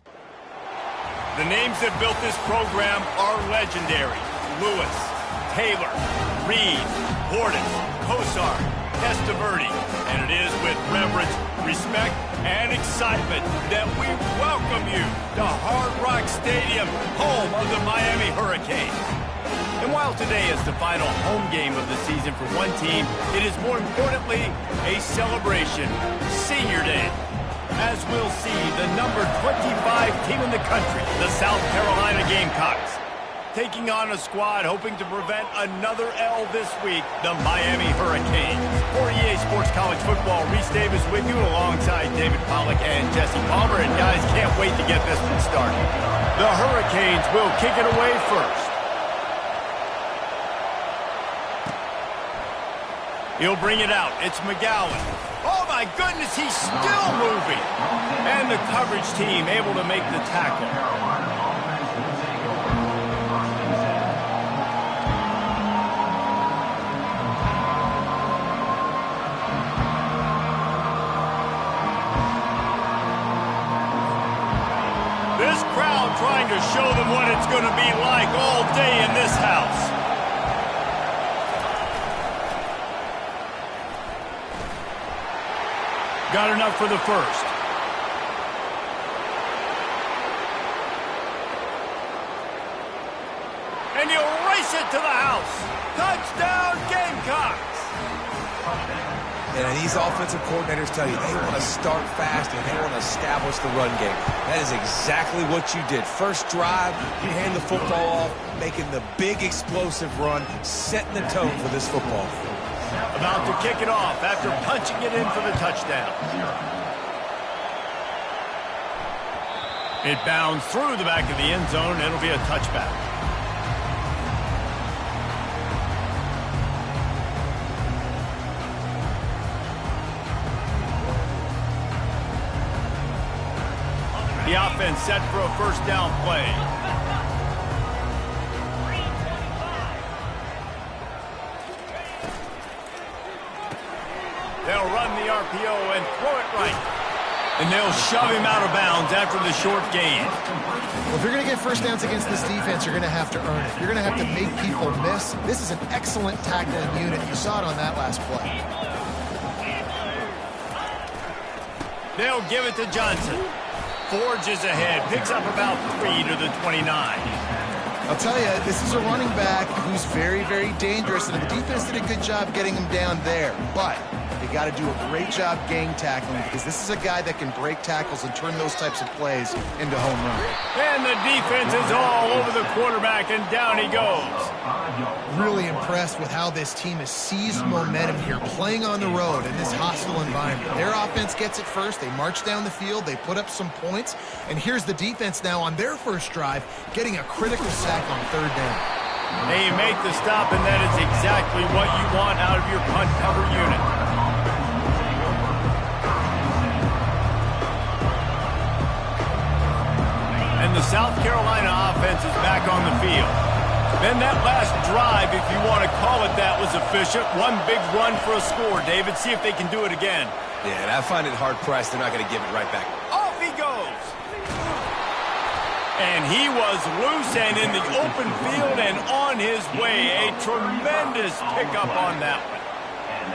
The names that built this program are legendary. Lewis, Taylor, Reed, Portis, Kosar, Testaverde. And it is with reverence, respect, and excitement that we welcome you to Hard Rock Stadium, home of the Miami Hurricanes. And while today is the final home game of the season for one team, it is more importantly a celebration, Senior Day. As we'll see the number 25 team in the country, the South Carolina Gamecocks, taking on a squad hoping to prevent another L this week, the Miami Hurricanes. For EA Sports College Football, Reese Davis with you alongside David Pollack and Jesse Palmer. And guys, can't wait to get this one started. The Hurricanes will kick it away first. He'll bring it out. It's McGowan. Oh, my goodness, he's still moving. And the coverage team able to make the tackle. This crowd trying to show them what it's going to be like all day in this house. Got enough for the first. And he'll race it to the house. Touchdown, Gamecocks. And these offensive coordinators tell you they want to start fast and they want to establish the run game. That is exactly what you did. First drive, you hand the football off, making the big explosive run, setting the tone for this football. About to kick it off after punching it in for the touchdown. It bounds through the back of the end zone. It'll be a touchback. The offense set for a first down play. They'll run the RPO and throw it right. And they'll shove him out of bounds after the short gain. Well, if you're going to get first downs against this defense, you're going to have to earn it. You're going to have to make people miss. This is an excellent tackling unit. You saw it on that last play. They'll give it to Johnson. Forges ahead. Picks up about 3 to the 29. I'll tell you, this is a running back who's very, very dangerous, and the defense did a good job getting him down there. But they got to do a great job gang tackling because this is a guy that can break tackles and turn those types of plays into home runs. And the defense is all over the quarterback, and down he goes. Really impressed with how this team has seized momentum here, playing on the road in this hostile environment. Their offense gets it first. They march down the field. They put up some points. And here's the defense now on their first drive, getting a critical sack on third down. They make the stop, and that is exactly what you want out of your punt cover unit. And the South Carolina offense is back on the field. Then that last drive, if you want to call it that, was efficient. One big run for a score. David, see if they can do it again. Yeah, and I find it hard-pressed. They're not going to give it right back. Off he goes. And he was loose and in the open field and on his way. A tremendous pickup on that one.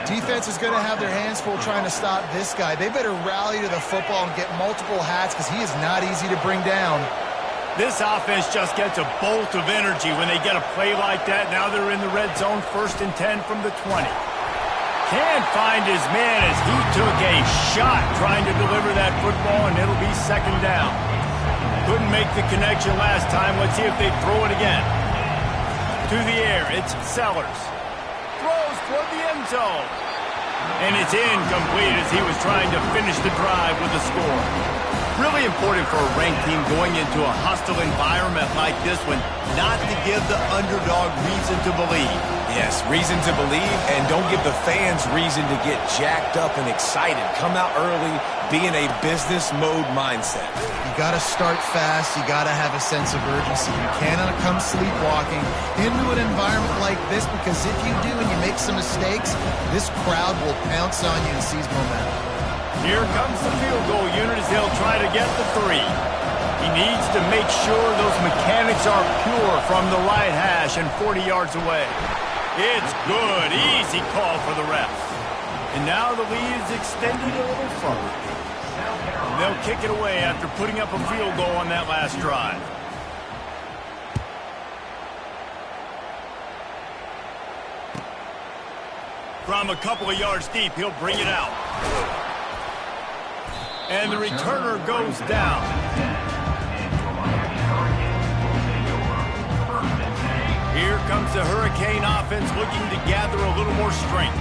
Defense is going to have their hands full trying to stop this guy. They better rally to the football and get multiple hats because he is not easy to bring down. This offense just gets a bolt of energy when they get a play like that. Now they're in the red zone, 1st and 10 from the 20. Can't find his man as he took a shot trying to deliver that football, and it'll be 2nd down. Couldn't make the connection last time. Let's see if they throw it again. To the air, it's Sellers. Throws toward the end zone. And it's incomplete as he was trying to finish the drive with a score. Really important for a ranked team going into a hostile environment like this one, not to give the underdog reason to believe. Yes, reason to believe, and don't give the fans reason to get jacked up and excited. Come out early, be in a business mode mindset. You got to start fast. You got to have a sense of urgency. You cannot come sleepwalking into an environment like this because if you do and you make some mistakes, this crowd will pounce on you and seize momentum. Here comes the field goal unit as they'll try to get the 3. He needs to make sure those mechanics are pure from the right hash and 40 yards away. It's good. Easy call for the refs. And now the lead is extended a little further. And they'll kick it away after putting up a field goal on that last drive. From a couple of yards deep, he'll bring it out. And the returner goes down. Here comes the Hurricane offense looking to gather a little more strength.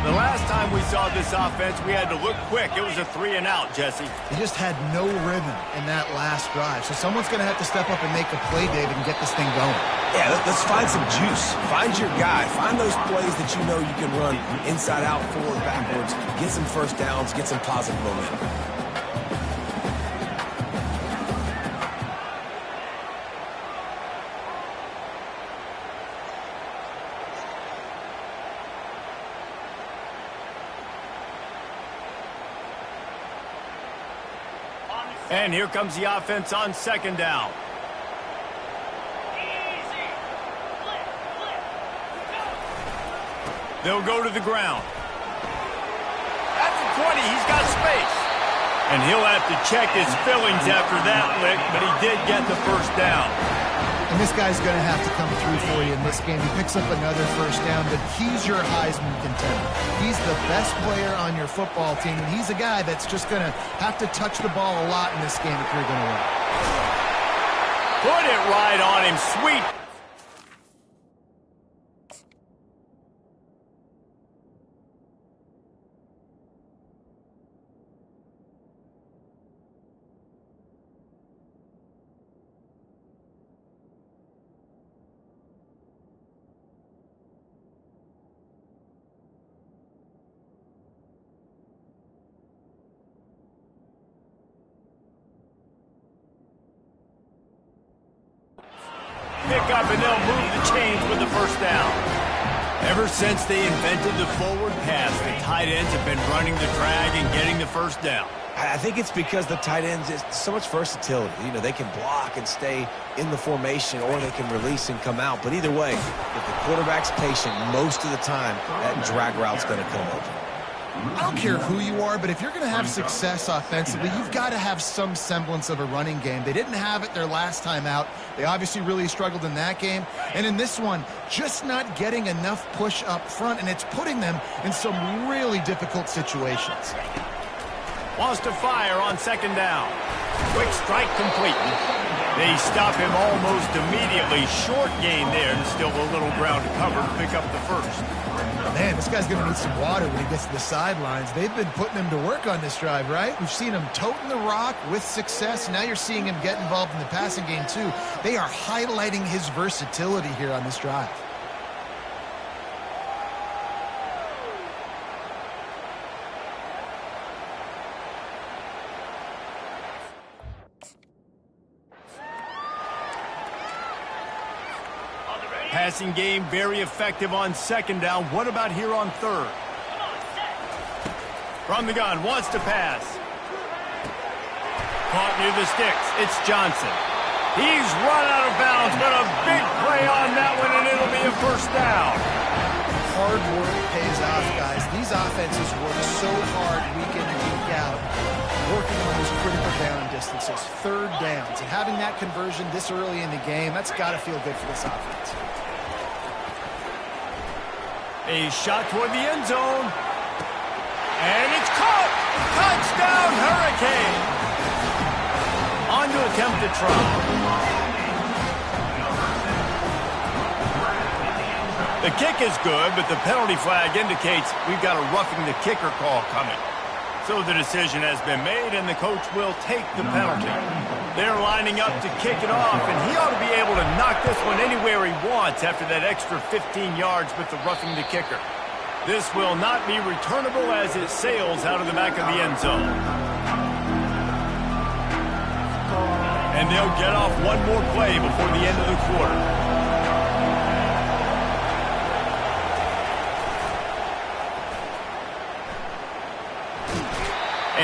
The last time we saw this offense, we had to look quick. It was a 3-and-out, Jesse. He just had no rhythm in that last drive. So someone's going to have to step up and make a play, David, and get this thing going. Yeah, let's find some juice. Find your guy. Find those plays that you know you can run inside out, forward, backwards. Get some first downs. Get some positive momentum. And here comes the offense on second down. They'll go to the ground. At the 20, he's got space. And he'll have to check his fillings after that lick, but he did get the first down. And this guy's going to have to come through for you in this game. He picks up another first down, but he's your Heisman contender. He's the best player on your football team, and he's a guy that's just going to have to touch the ball a lot in this game if you're going to win. Put it right on him. Sweet. Pick up and they'll move the chains with the first down. Ever since they invented the forward pass, the tight ends have been running the drag and getting the first down. I think it's because the tight ends, is so much versatility. You know, they can block and stay in the formation, or they can release and come out. But either way, if the quarterback's patient most of the time, that drag route's going to come open. I don't care who you are, but if you're going to have success offensively, you've got to have some semblance of a running game. They didn't have it their last time out. They obviously really struggled in that game. And in this one, just not getting enough push up front, and it's putting them in some really difficult situations. Wants to fire on second down. Quick strike complete. They stop him almost immediately. Short gain there, and still a little ground to cover to pick up the first. Man, this guy's going to need some water when he gets to the sidelines. They've been putting him to work on this drive, right? We've seen him toting the rock with success. Now you're seeing him get involved in the passing game, too. They are highlighting his versatility here on this drive. Passing game very effective on second down. What about here on third? From the gun, wants to pass. Caught near the sticks. It's Johnson. He's run out of bounds, but a big play on that one, and it'll be a first down. Hard work pays off, guys. These offenses work so hard week in and week out, working on those critical down distances, third downs, and having that conversion this early in the game, that's got to feel good for this offense. A shot toward the end zone. And it's caught! Touchdown, Hurricane! On to attempt the try. The kick is good, but the penalty flag indicates we've got a roughing the kicker call coming. So the decision has been made, and the coach will take the penalty. They're lining up to kick it off, and he ought to be able to knock this one anywhere he wants after that extra 15 yards with the roughing the kicker. This will not be returnable as it sails out of the back of the end zone. And they'll get off one more play before the end of the quarter.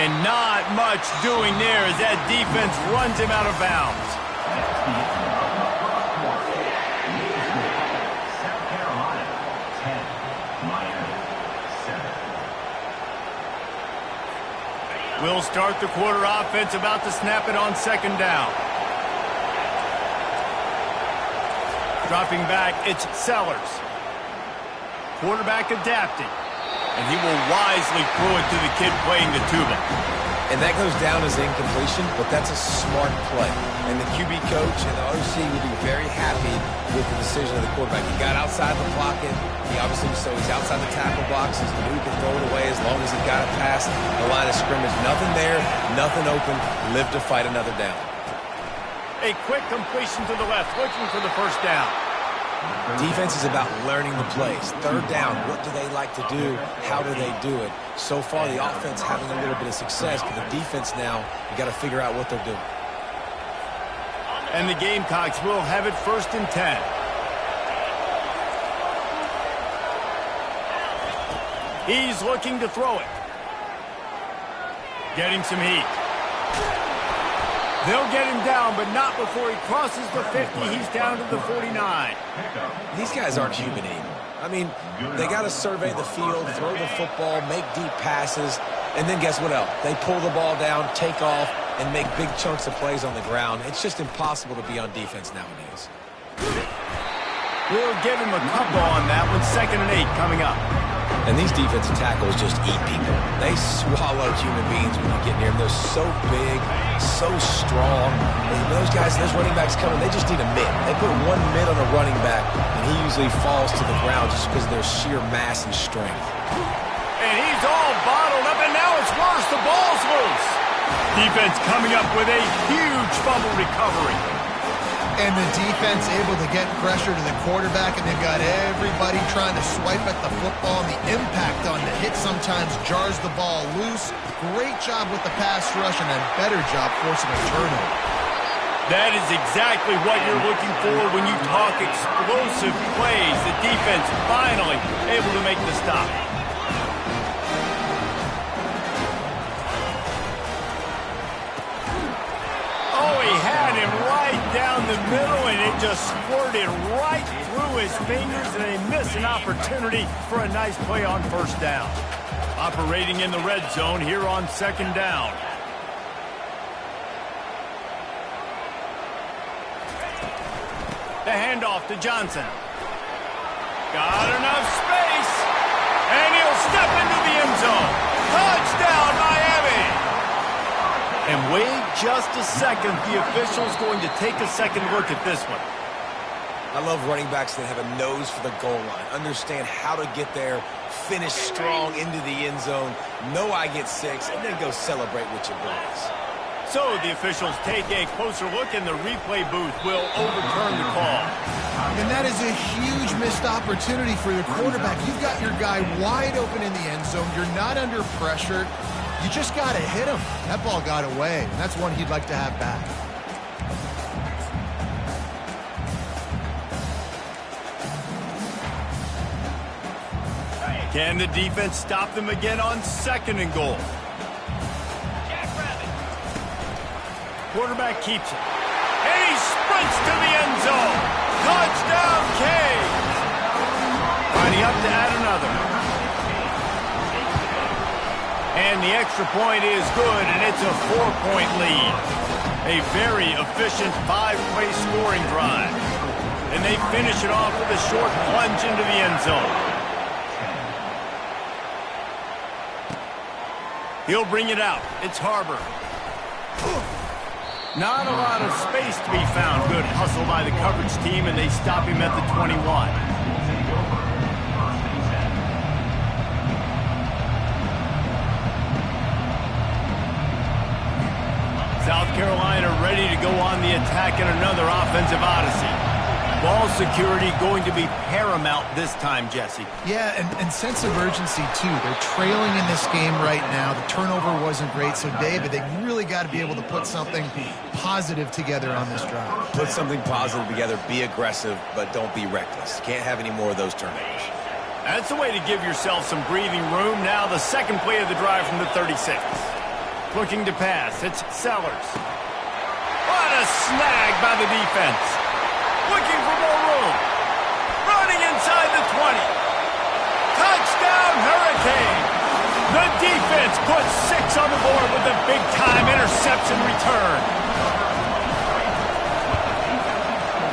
And not much doing there as that defense runs him out of bounds. We'll start the quarter offense, about to snap it on second down. Dropping back, it's Sellers. Quarterback adapting. And he will wisely throw it to the kid playing the tuba. And that goes down as incompletion, but that's a smart play. And the QB coach and the OC will be very happy with the decision of the quarterback. He got outside the pocket. He obviously, so he's outside the tackle boxes. He knew he could throw it away as long as he got it past the line of scrimmage. Nothing there, nothing open. Live to fight another down. A quick completion to the left, looking for the first down. Defense is about learning the plays. Third down, what do they like to do? How do they do it? So far, the offense having a little bit of success, but the defense now, you got to figure out what they're doing. And the Gamecocks will have it 1st and 10. He's looking to throw it. Getting some heat. They'll get him down, but not before he crosses the 50. He's down to the 49. These guys aren't human anymore. I mean, they got to survey the field, throw the football, make deep passes, and then guess what else? They pull the ball down, take off, and make big chunks of plays on the ground. It's just impossible to be on defense nowadays. We'll give him a couple on that one. 2nd and 8 coming up. And these defensive tackles just eat people. They swallow human beings when you get near them. They're so big, so strong. And those guys, those running backs coming, they just need a mid. They put one mid on a running back, and he usually falls to the ground just because of their sheer mass and strength. And he's all bottled up, and now it's worse. The ball's loose. Defense coming up with a huge fumble recovery. And the defense able to get pressure to the quarterback, and they've got everybody trying to swipe at the football, and the impact on the hit sometimes jars the ball loose. Great job with the pass rush, and a better job forcing a turnover. That is exactly what you're looking for when you talk explosive plays. The defense finally able to make the stop. He had him right down the middle, and it just squirted right through his fingers, and they missed an opportunity for a nice play on 1st down. Operating in the red zone here on 2nd down. The handoff to Johnson. Got enough space, and he'll step into the end zone. Touchdown, Miami! And wait just a second. The official's going to take a second look at this one. I love running backs that have a nose for the goal line. Understand how to get there, finish strong into the end zone, know I get 6, and then go celebrate with your boys. So the officials take a closer look, and the replay booth will overturn the call. And that is a huge missed opportunity for your quarterback. You've got your guy wide open in the end zone. You're not under pressure. You just got to hit him. That ball got away, and that's one he'd like to have back. Can the defense stop them again on 2nd and goal? Quarterback keeps it. And he sprints to the end zone. Touchdown, Canes. Lining up to add another. And the extra point is good, and it's a 4-point lead. A very efficient 5-play scoring drive. And they finish it off with a short plunge into the end zone. He'll bring it out. It's Harbor. Not a lot of space to be found. Good hustle by the coverage team, and they stop him at the 21. South Carolina ready to go on the attack in another offensive odyssey. Ball security going to be paramount this time, Jesse. Yeah, and sense of urgency, too. They're trailing in this game right now. The turnover wasn't great, so, David, they really got to be able to put something positive together on this drive. Put something positive together, be aggressive, but don't be reckless. Can't have any more of those turnovers. That's the way to give yourself some breathing room. Now the second play of the drive from the 36. Looking to pass. It's Sellers. What a snag by the defense. Looking for more room. Running inside the 20. Touchdown, Hurricane. The defense puts 6 on the board with a big-time interception return.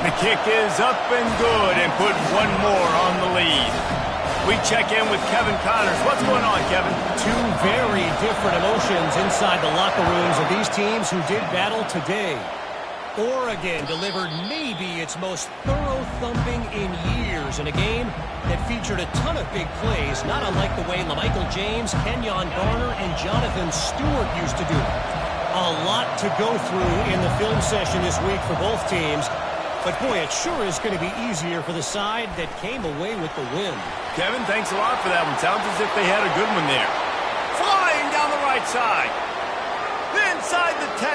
The kick is up and good and put one more on the lead. We check in with Kevin Connors. What's going on, Kevin? Two very different emotions inside the locker rooms of these teams who did battle today. Oregon delivered maybe its most thorough thumping in years in a game that featured a ton of big plays, not unlike the way LaMichael James, Kenyon Garner, and Jonathan Stewart used to do it. A lot to go through in the film session this week for both teams. But, boy, it sure is going to be easier for the side that came away with the win. Kevin, thanks a lot for that one. Sounds as if they had a good one there. Flying down the right side. Inside the 10.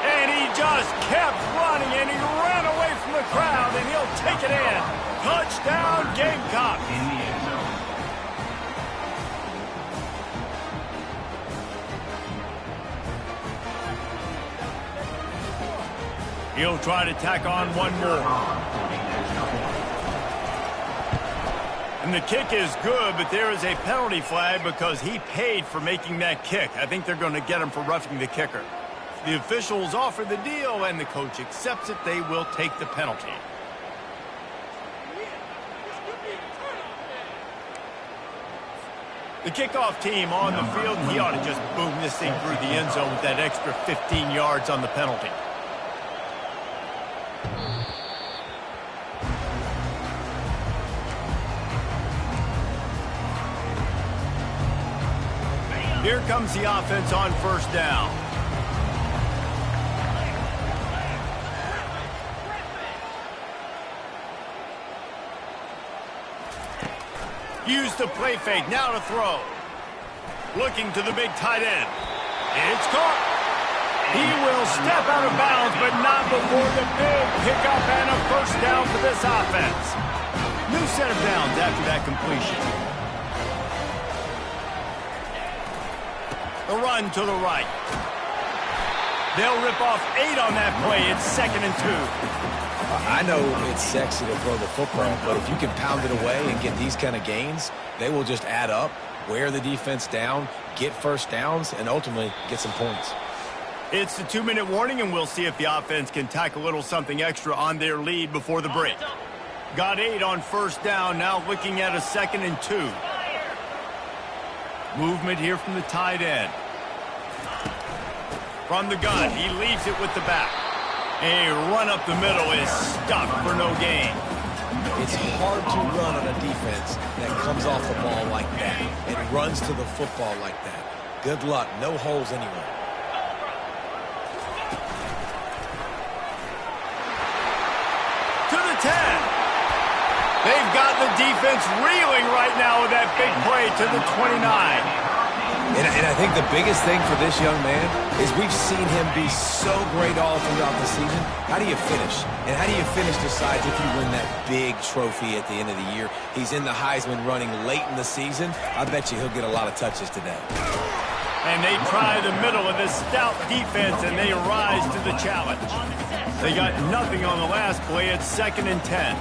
And he just kept running, and he ran away from the crowd, and he'll take it in. Touchdown, Gamecocks. He'll try to tack on one more. And the kick is good, but there is a penalty flag because he paid for making that kick. I think they're going to get him for roughing the kicker. The officials offer the deal, and the coach accepts it. They will take the penalty. The kickoff team on the field, and he ought to just boom this thing through the end zone with that extra 15 yards on the penalty. Here comes the offense on first down. Use the play fake, now to throw. Looking to the big tight end. It's caught. He will step out of bounds, but not before the big pickup and a first down for this offense. New set of downs after that completion. The run to the right. They'll rip off 8 on that play. It's 2nd and 2. I know it's sexy to throw the football, but if you can pound it away and get these kind of gains, they will just add up, wear the defense down, get first downs, and ultimately get some points. It's the 2-minute warning, and we'll see if the offense can tack a little something extra on their lead before the break. Got 8 on first down, now looking at a 2nd and 2. Movement here from the tight end. From the gun, he leaves it with the back. A run up the middle is stopped for no gain. It's hard to run on a defense that comes off the ball like that and runs to the football like that. Good luck. No holes anywhere. To the 10. They've got the defense reeling right now with that big play to the 29. And I think the biggest thing for this young man is we've seen him be so great all throughout the season. How do you finish? And how do you finish decides if you win that big trophy at the end of the year. He's in the Heisman running late in the season. I bet you he'll get a lot of touches today. And they try the middle of this stout defense, and they rise to the challenge. They got nothing on the last play. It's 2nd and 10.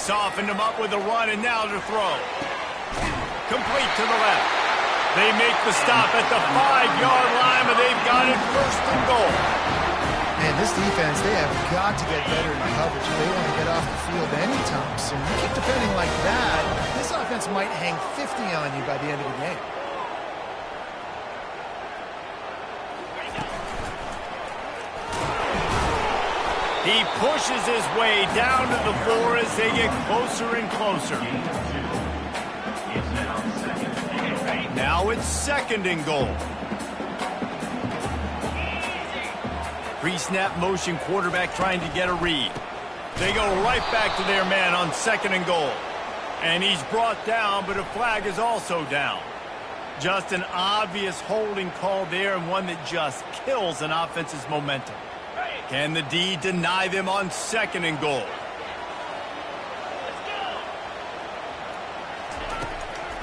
Softened him up with a run, and now to throw. Complete to the left. They make the stop at the 5-yard line, but they've got it 1st and goal. Man, this defense, they have got to get better in coverage if they want to get off the field anytime soon. You keep defending like that, this offense might hang 50 on you by the end of the game. He pushes his way down to the floor as they get closer and closer. Now it's 2nd and goal. Pre-snap motion, quarterback trying to get a read. They go right back to their man on 2nd and goal. And he's brought down, but a flag is also down. Just an obvious holding call there, and one that just kills an offense's momentum. Can the D deny them on 2nd and goal?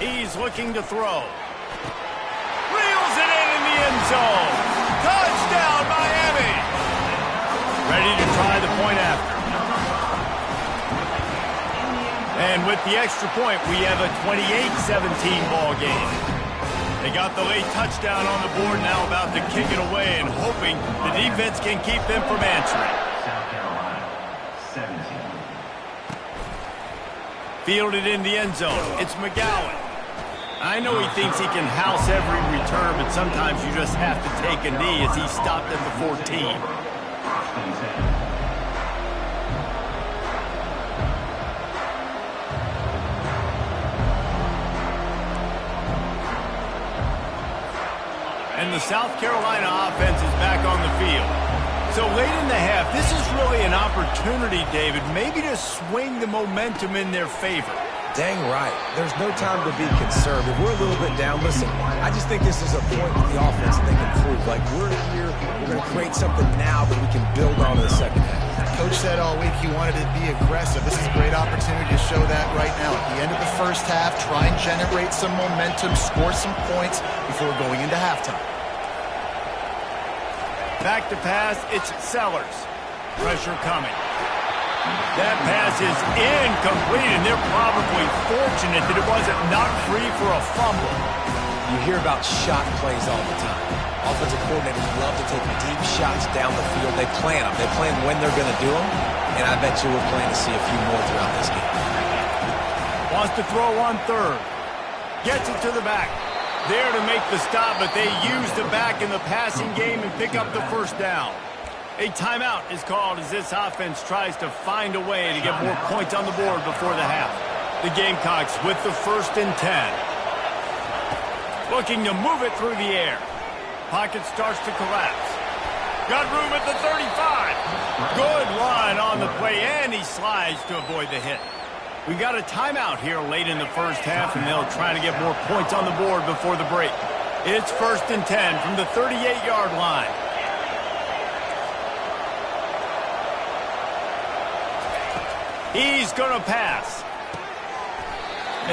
He's looking to throw. Reels it in the end zone. Touchdown, Miami. Ready to try the point after. And with the extra point, we have a 28-17 ball game. They got the late touchdown on the board, now about to kick it away and hoping the defense can keep them from answering. South Carolina, 17. Fielded in the end zone. It's McGowan. I know he thinks he can house every return, but sometimes you just have to take a knee as he stopped at the 14. And the South Carolina offense is back on the field. So late in the half, this is really an opportunity, David, maybe to swing the momentum in their favor. Dang right. There's no time to be concerned. If we're a little bit down, listen, I just think this is a point with the offense that they can prove. Like, we're here, we're going to create something now that we can build on in the second half. Coach said all week he wanted to be aggressive. This is a great opportunity to show that right now. At the end of the first half, try and generate some momentum, score some points before going into halftime. Back to pass, it's Sellers. Pressure coming. That pass is incomplete, and they're probably fortunate that it wasn't knocked free for a fumble. You hear about shot plays all the time. Offensive coordinators love to take deep shots down the field. They plan them. They plan when they're going to do them, and I bet you we're planning to see a few more throughout this game. Wants to throw on 3rd. Gets it to the back. There to make the stop, but they use the back in the passing game and pick up the first down. A timeout is called as this offense tries to find a way to get more points on the board before the half. The Gamecocks with the 1st and 10. Looking to move it through the air. Pocket starts to collapse. Got room at the 35. Good run on the play, and he slides to avoid the hit. We got a timeout here late in the first half, and they'll try to get more points on the board before the break. It's 1st and 10 from the 38-yard line. He's going to pass.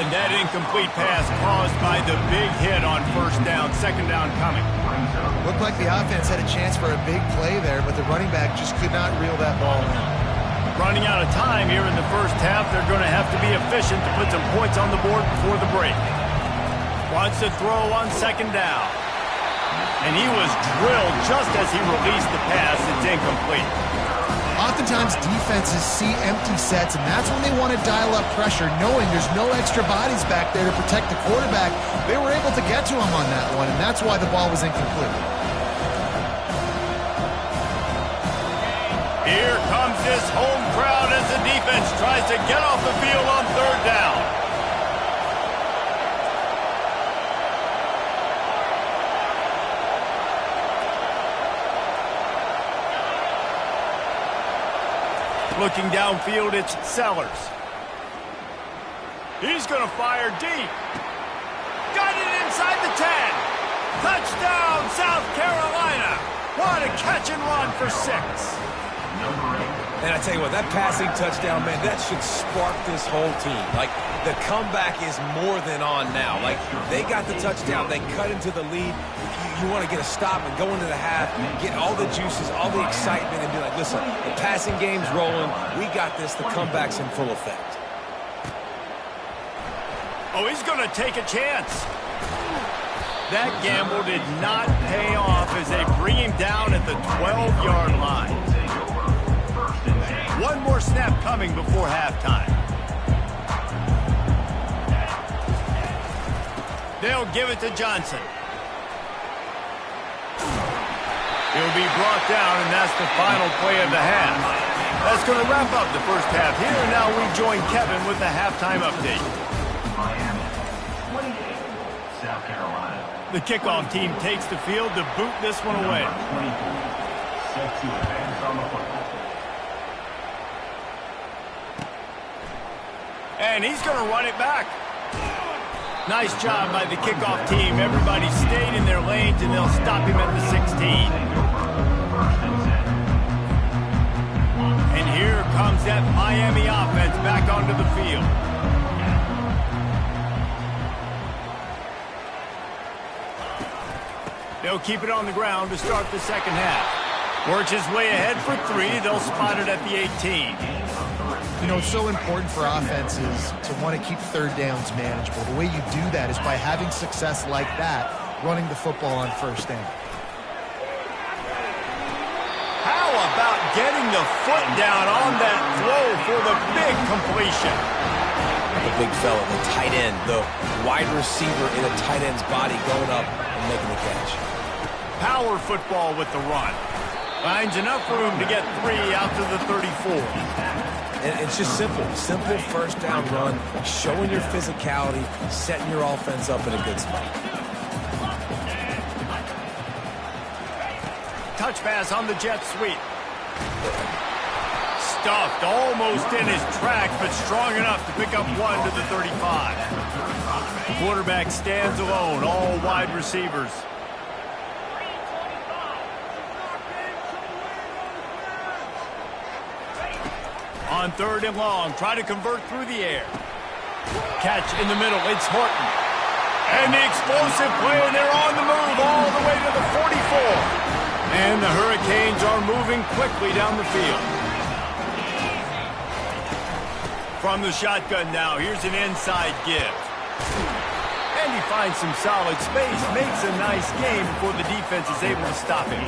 And that incomplete pass caused by the big hit on 1st down, 2nd down coming. Looked like the offense had a chance for a big play there, but the running back just could not reel that ball in. Running out of time here in the first half, they're going to have to be efficient to put some points on the board before the break. Wants to throw on 2nd down. And he was drilled just as he released the pass. It's incomplete. Oftentimes, defenses see empty sets, and that's when they want to dial up pressure, knowing there's no extra bodies back there to protect the quarterback. They were able to get to him on that one, and that's why the ball was incomplete. Here comes this home crowd as the defense tries to get off the field on 3rd down. Looking downfield, it's Sellers. He's going to fire deep. Got it inside the 10. Touchdown, South Carolina. What a catch and run for 6. And I tell you what, that passing touchdown, man, that should spark this whole team. Like, the comeback is more than on now. Like, they got the touchdown. They cut into the lead. You want to get a stop and go into the half, get all the juices, all the excitement, and be like, listen, the passing game's rolling. We got this. The comeback's in full effect. Oh, he's going to take a chance. That gamble did not pay off as they bring him down at the 12-yard line. One more snap coming before halftime. They'll give it to Johnson. He'll be brought down, and that's the final play of the half. That's going to wrap up the first half here, and now we join Kevin with the halftime update. Miami, 28, South Carolina. The kickoff team takes the field to boot this one away. 24, set to advance on the football. And he's going to run it back. Nice job by the kickoff team. Everybody stayed in their lanes, and they'll stop him at the 16. Here comes that Miami offense back onto the field. They'll keep it on the ground to start the second half. Works his way ahead for 3. They'll spot it at the 18. You know, it's so important for offenses to want to keep third downs manageable. The way you do that is by having success like that, running the football on first down. How about getting the foot down on that throw for the big completion? The big fella, the tight end, the wide receiver in a tight end's body going up and making the catch. Power football with the run. Finds enough room to get 3 out to the 34. And it's just simple. Simple first down run, showing your physicality, setting your offense up in a good spot. Touch pass on the jet sweep. Stuffed almost in his tracks, but strong enough to pick up 1 to the 35. The quarterback stands alone, all wide receivers. On 3rd and long, try to convert through the air. Catch in the middle, it's Horton. And the explosive play, and they're on the move all the way to the 44. And the Hurricanes are moving quickly down the field. From the shotgun now, here's an inside give. And he finds some solid space, makes a nice game before the defense is able to stop him.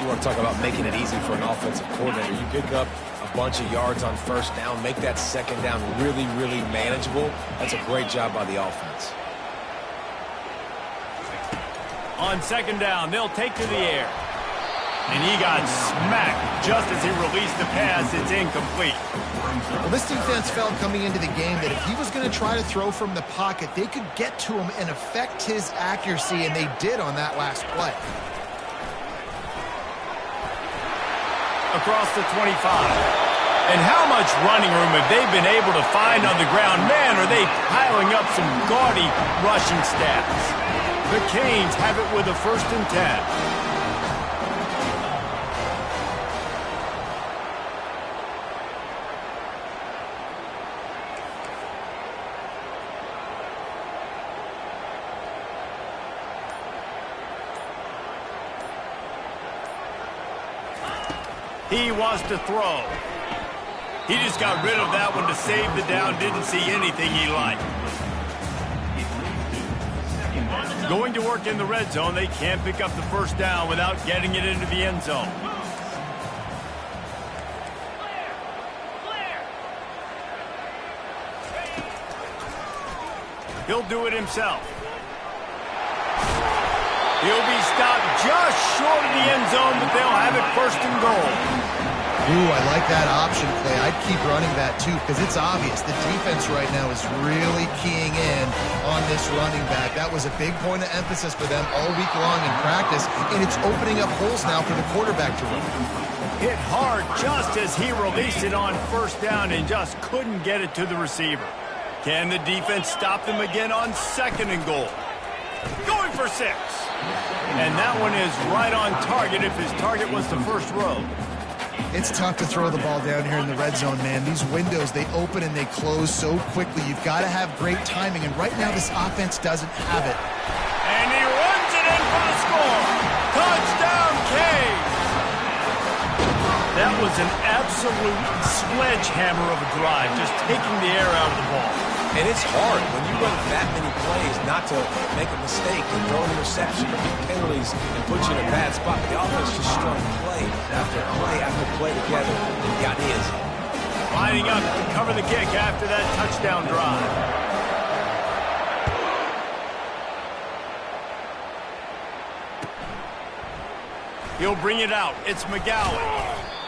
You want to talk about making it easy for an offensive coordinator. You pick up a bunch of yards on first down, make that second down really, really manageable. That's a great job by the offense. On 2nd down, they'll take to the air. And he got smacked just as he released the pass. It's incomplete. Well, this defense felt coming into the game that if he was going to try to throw from the pocket, they could get to him and affect his accuracy, and they did on that last play. Across the 25. And how much running room have they been able to find on the ground? Man, are they piling up some gaudy rushing stats. The Canes have it with a 1st and 10. He wants to throw. He just got rid of that one to save the down. Didn't see anything he liked. Going to work in the red zone. They can't pick up the first down without getting it into the end zone. He'll do it himself. He'll be stopped just short of the end zone, but they'll have it 1st and goal. Ooh, I like that option play. I'd keep running that, too, because it's obvious the defense right now is really keying in on this running back. That was a big point of emphasis for them all week long in practice, and it's opening up holes now for the quarterback to run. Hit hard just as he released it on 1st down and just couldn't get it to the receiver. Can the defense stop them again on 2nd and goal? Going for 6. And that one is right on target if his target was the first row. It's tough to throw the ball down here in the red zone, man. These windows, they open and they close so quickly. You've got to have great timing, and right now this offense doesn't have it. And he runs it in for the score. Touchdown, Canes! That was an absolute sledgehammer of a drive, just taking the air out of the ball. And it's hard when you run that many plays not to make a mistake and throw an interception or get penalties and put you in a bad spot. The offense just strung play after play after play together and got his. Lining up to cover the kick after that touchdown drive. He'll bring it out. It's McGowan.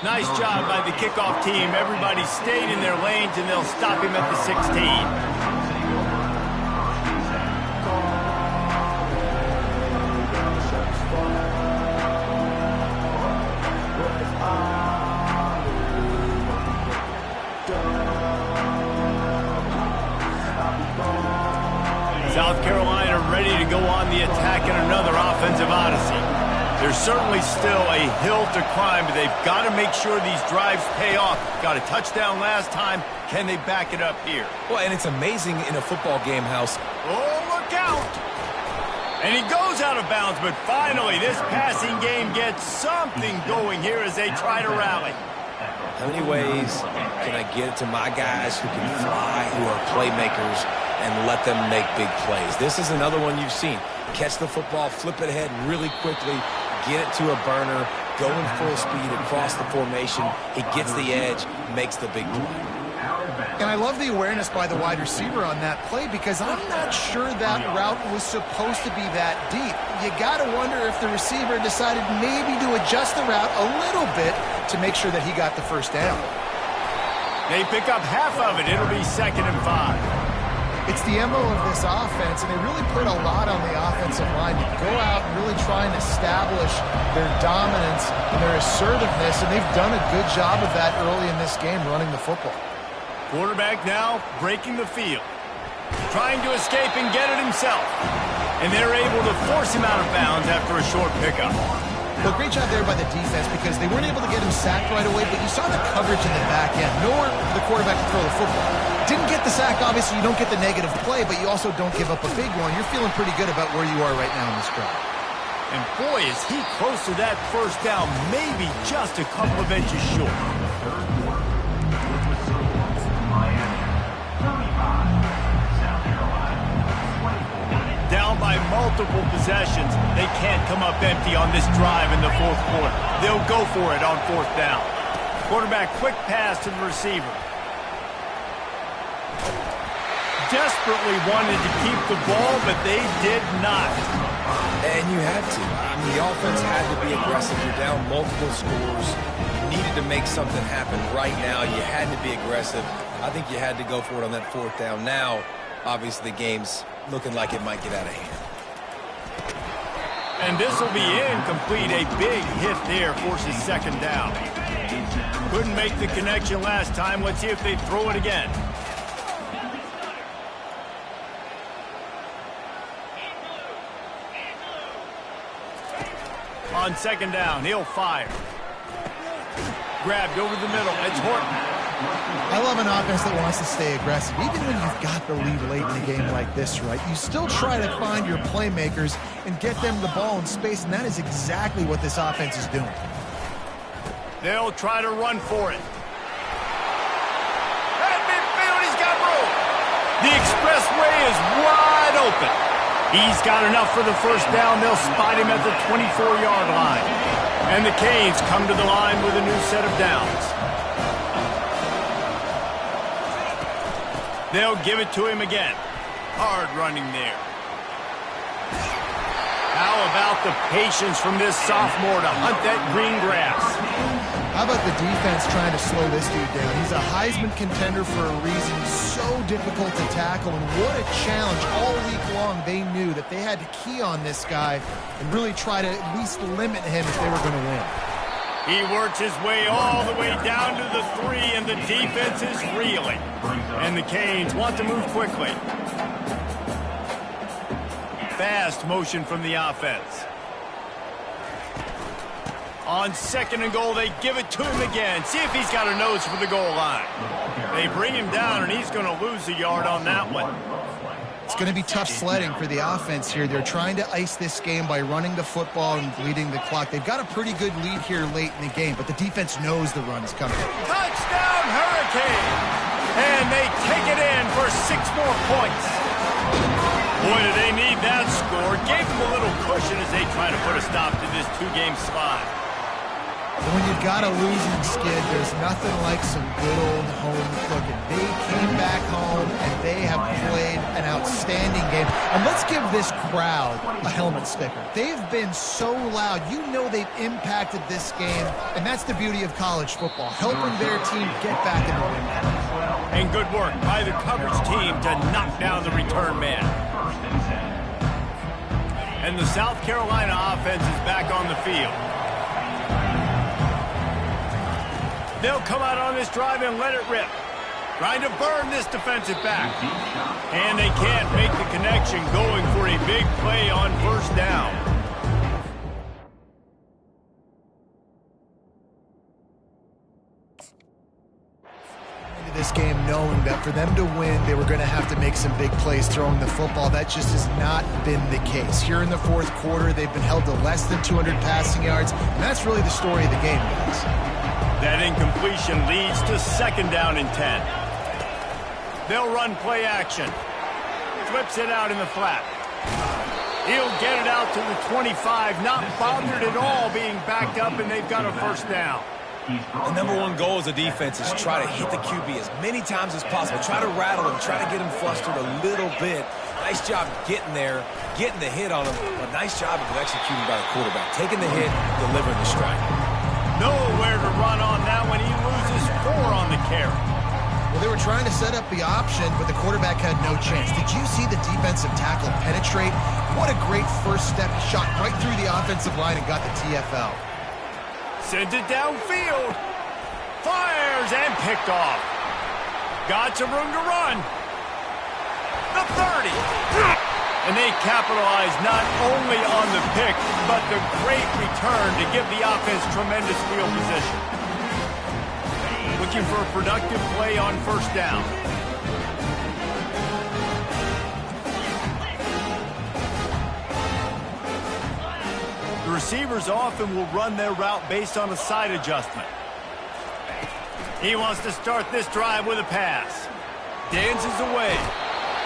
Nice job by the kickoff team. Everybody stayed in their lanes, and they'll stop him at the 16. South Carolina ready to go on the attack in another offensive odyssey. There's certainly still a hill to climb, but they've got to make sure these drives pay off. Got a touchdown last time. Can they back it up here? Well, and it's amazing in a football game how... Oh, look out! And he goes out of bounds, but finally this passing game gets something going here as they try to rally. How many ways can I get it to my guys who can fly, who are playmakers, and let them make big plays? This is another one you've seen. Catch the football, flip it ahead really quickly, get it to a burner, going full speed across the formation. He gets the edge, makes the big play. And I love the awareness by the wide receiver on that play because I'm not sure that route was supposed to be that deep. You got to wonder if the receiver decided maybe to adjust the route a little bit to make sure that he got the first down. They pick up half of it. It'll be 2nd and 5. It's the MO of this offense, and they really put a lot on the offensive line to go out and really try and establish their dominance and their assertiveness, and they've done a good job of that early in this game running the football. Quarterback now breaking the field. Trying to escape and get it himself. And they're able to force him out of bounds after a short pickup. Well, great job there by the defense because they weren't able to get him sacked right away, but you saw the coverage in the back end. Nowhere for the quarterback to throw the football. Didn't get the sack, obviously you don't get the negative play, but you also don't give up a big one. You're feeling pretty good about where you are right now in this drive. And boy, is he close to that first down, maybe just a couple of inches short. Down by multiple possessions. They can't come up empty on this drive in the 4th quarter. They'll go for it on 4th down. Quarterback quick pass to the receiver. Desperately wanted to keep the ball, but they did not. And you had to. I mean, the offense had to be aggressive. You're down multiple scores. You needed to make something happen right now. You had to be aggressive. I think you had to go for it on that 4th down. Now, obviously, the game's looking like it might get out of hand. And this will be incomplete. A big hit there forces 2nd down. Couldn't make the connection last time. Let's see if they throw it again. On 2nd down, he'll fire. Grabbed over the middle. It's Horton. I love an offense that wants to stay aggressive. Even when you've got the lead late in a game like this, right, you still try to find your playmakers and get them the ball in space, and that is exactly what this offense is doing. They'll try to run for it. At midfield, he's got room. The expressway is wide open. He's got enough for the first down. They'll spot him at the 24-yard line. And the Canes come to the line with a new set of downs. They'll give it to him again. Hard running there. How about the patience from this sophomore to hunt that green grass? How about the defense trying to slow this dude down? He's a Heisman contender for a reason. He's so difficult to tackle, and what a challenge. All week long, they knew that they had to key on this guy and really try to at least limit him if they were going to win. He works his way all the way down to the 3, and the defense is reeling. And the Canes want to move quickly. Fast motion from the offense. On 2nd and goal, they give it to him again. See if he's got a nose for the goal line. They bring him down, and he's going to lose a yard on that one. It's going to be tough sledding for the offense here. They're trying to ice this game by running the football and bleeding the clock. They've got a pretty good lead here late in the game, but the defense knows the run is coming. Touchdown, Hurricane! And they take it in for 6 more points. Boy, do they need that score. Gave them a little cushion as they try to put a stop to this 2-game slide. When you've got a losing skid, there's nothing like some good old home cooking. They came back home, and they have played an outstanding game. And let's give this crowd a helmet sticker. They've been so loud. You know they've impacted this game, and that's the beauty of college football, helping their team get back in the win. And good work by the coverage team to knock down the return man. And the South Carolina offense is back on the field. They'll come out on this drive and let it rip. Trying to burn this defensive back. And they can't make the connection, going for a big play on 1st down. for them to win, they were going to have to make some big plays throwing the football. That just has not been the case. Here in the fourth quarter, they've been held to less than 200 passing yards, and that's really the story of the game, guys. That incompletion leads to 2nd down and 10. They'll run play action. Flips it out in the flat. He'll get it out to the 25, not bothered at all being backed up, and they've got a 1st down. The number one goal as a defense is try to hit the QB as many times as possible. Try to rattle him, try to get him flustered a little bit. Nice job getting there, getting the hit on him, but nice job of executing by the quarterback. Taking the hit, delivering the strike. Nowhere to run on that one. He loses 4 on the carry. Well, they were trying to set up the option, but the quarterback had no chance. Did you see the defensive tackle penetrate? What a great first step. He shot right through the offensive line and got the TFL. Sends it downfield. Fires and picked off. Got some room to run. The 30. And they capitalize not only on the pick, but the great return to give the offense tremendous field position. Looking for a productive play on 1st down. The receivers often will run their route based on a side adjustment. He wants to start this drive with a pass. Dances away.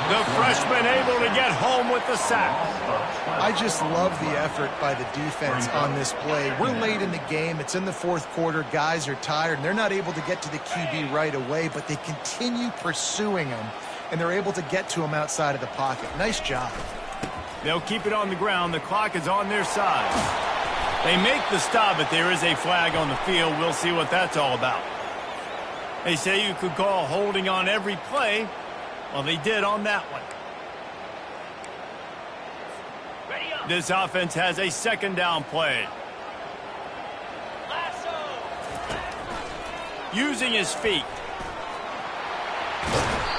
The freshman able to get home with the sack. I just love the effort by the defense on this play. We're late in the game. It's in the fourth quarter. Guys are tired, and they're not able to get to the QB right away, but they continue pursuing him, and they're able to get to him outside of the pocket. Nice job. They'll keep it on the ground. The clock is on their side. They make the stop, but there is a flag on the field. We'll see what that's all about. They say you could call holding on every play. Well, they did on that one. This offense has a 2nd down play. Using his feet.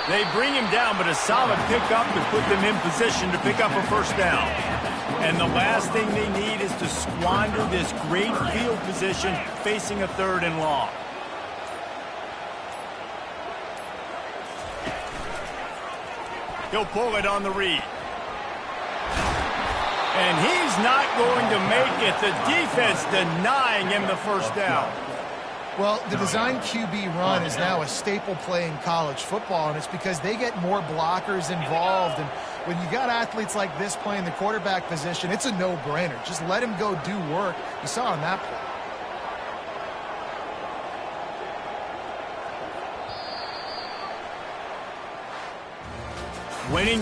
They bring him down, but a solid pickup to put them in position to pick up a 1st down. And the last thing they need is to squander this great field position facing a 3rd and long. He'll pull it on the read. And he's not going to make it. The defense denying him the 1st down. Well, the design QB run is now a staple play in college football, and it's because they get more blockers involved. And when you got athletes like this playing the quarterback position, it's a no-brainer. Just let him go do work. You saw on that play. Winning